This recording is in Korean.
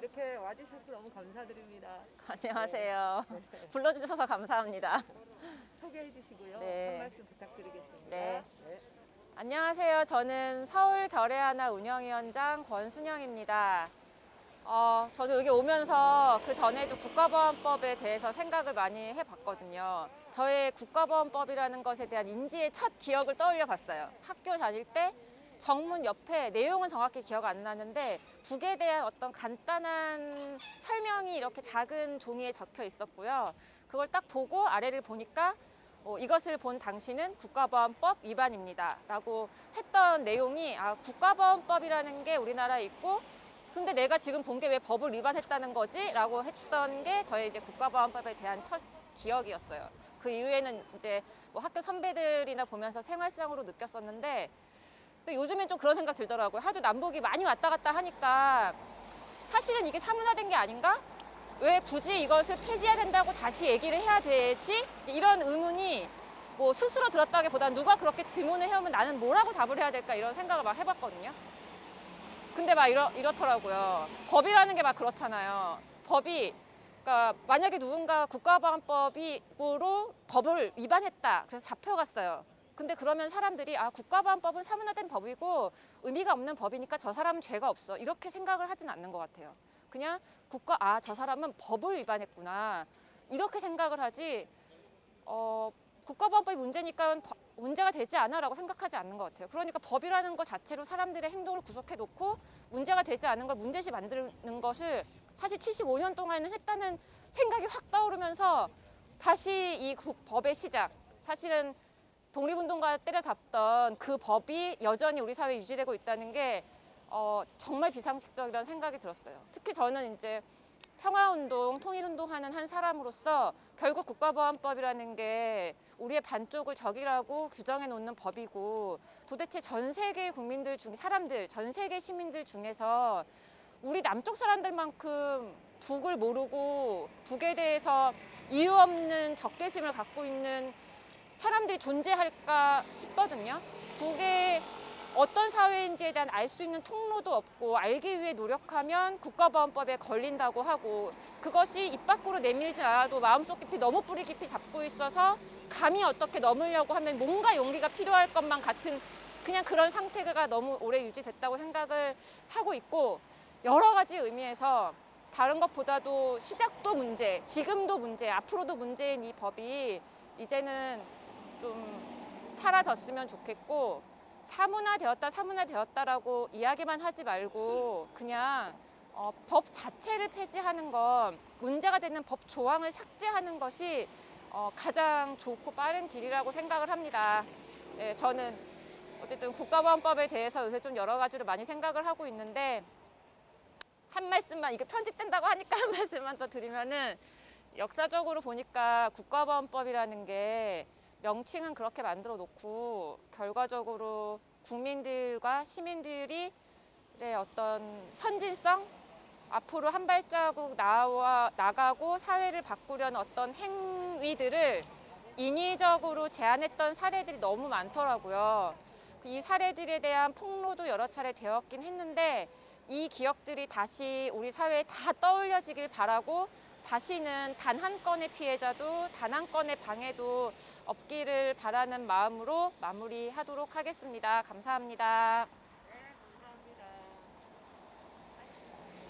이렇게 와주셔서 너무 감사드립니다. 안녕하세요. 네. 불러주셔서 감사합니다. 소개해 주시고요. 네. 한 말씀 부탁드리겠습니다. 네. 안녕하세요. 저는 서울 결의하나 운영위원장 권순영입니다. 저도 여기 오면서 그 전에도 국가보안법에 대해서 생각을 많이 해봤거든요. 저의 국가보안법이라는 것에 대한 인지의 첫 기억을 떠올려 봤어요. 학교 다닐 때 정문 옆에 내용은 정확히 기억 안 나는데 북에 대한 어떤 간단한 설명이 이렇게 작은 종이에 적혀 있었고요. 그걸 딱 보고 아래를 보니까 이것을 본 당신은 국가보안법 위반입니다 라고 했던 내용이 국가보안법이라는 게 우리나라에 있고 근데 내가 지금 본 게 왜 법을 위반했다는 거지? 라고 했던 게 저의 이제 국가보안법에 대한 첫 기억이었어요. 그 이후에는 이제 뭐 학교 선배들이나 보면서 생활상으로 느꼈었는데 근데 요즘엔 좀 그런 생각 들더라고요. 하도 남북이 많이 왔다 갔다 하니까 사실은 이게 사문화된 게 아닌가? 왜 굳이 이것을 폐지해야 된다고 다시 얘기를 해야 되지? 이런 의문이 뭐 스스로 들었다기보다 누가 그렇게 질문을 해오면 나는 뭐라고 답을 해야 될까 이런 생각을 막 해봤거든요. 근데 막 이렇더라고요. 법이라는 게 막 그렇잖아요. 법이 그러니까 만약에 누군가 국가보안법으로 법을 위반했다. 그래서 잡혀갔어요. 근데 그러면 사람들이 국가보안법은 사문화된 법이고 의미가 없는 법이니까 저 사람은 죄가 없어. 이렇게 생각을 하진 않는 것 같아요. 그냥 저 사람은 법을 위반했구나. 이렇게 생각을 하지 국가보안법이 문제니까 문제가 되지 않아 라고 생각하지 않는 것 같아요. 그러니까 법이라는 것 자체로 사람들의 행동을 구속해 놓고 문제가 되지 않은 걸 문제시 만드는 것을 사실 75년 동안은 했다는 생각이 확 떠오르면서 다시 이 법의 시작, 사실은 독립운동가 때려잡던 그 법이 여전히 우리 사회에 유지되고 있다는 게 정말 비상식적이라는 생각이 들었어요. 특히 저는 이제 평화운동, 통일운동하는 한 사람으로서 결국 국가보안법이라는 게 우리의 반쪽을 적이라고 규정해 놓는 법이고 도대체 전 세계 국민들 중에 전 세계 시민들 중에서 우리 남쪽 사람들만큼 북을 모르고 북에 대해서 이유 없는 적개심을 갖고 있는 사람들이 존재할까 싶거든요. 북의 어떤 사회인지에 대한 알 수 있는 통로도 없고 알기 위해 노력하면 국가보안법에 걸린다고 하고 그것이 입 밖으로 내밀진 않아도 마음속 깊이 너무 뿌리 깊이 잡고 있어서 감히 어떻게 넘으려고 하면 뭔가 용기가 필요할 것만 같은 그냥 그런 상태가 너무 오래 유지됐다고 생각을 하고 있고 여러 가지 의미에서 다른 것보다도 시작도 문제, 지금도 문제, 앞으로도 문제인 이 법이 이제는 좀 사라졌으면 좋겠고 사문화되었다라고 이야기만 하지 말고 그냥 법 자체를 폐지하는 건 문제가 되는 법 조항을 삭제하는 것이 가장 좋고 빠른 길이라고 생각을 합니다. 네, 저는 어쨌든 국가보안법에 대해서 요새 좀 여러 가지로 많이 생각을 하고 있는데 한 말씀만, 이게 편집된다고 하니까 한 말씀만 더 드리면은 역사적으로 보니까 국가보안법이라는 게 명칭은 그렇게 만들어 놓고 결과적으로 국민들과 시민들이 어떤 선진성, 앞으로 한 발자국 나가고 사회를 바꾸려는 어떤 행위들을 인위적으로 제한했던 사례들이 너무 많더라고요. 이 사례들에 대한 폭로도 여러 차례 되었긴 했는데 이 기억들이 다시 우리 사회에 다 떠올려지길 바라고 다시는 단 한 건의 피해자도 단 한 건의 방해도 없기를 바라는 마음으로 마무리하도록 하겠습니다. 감사합니다.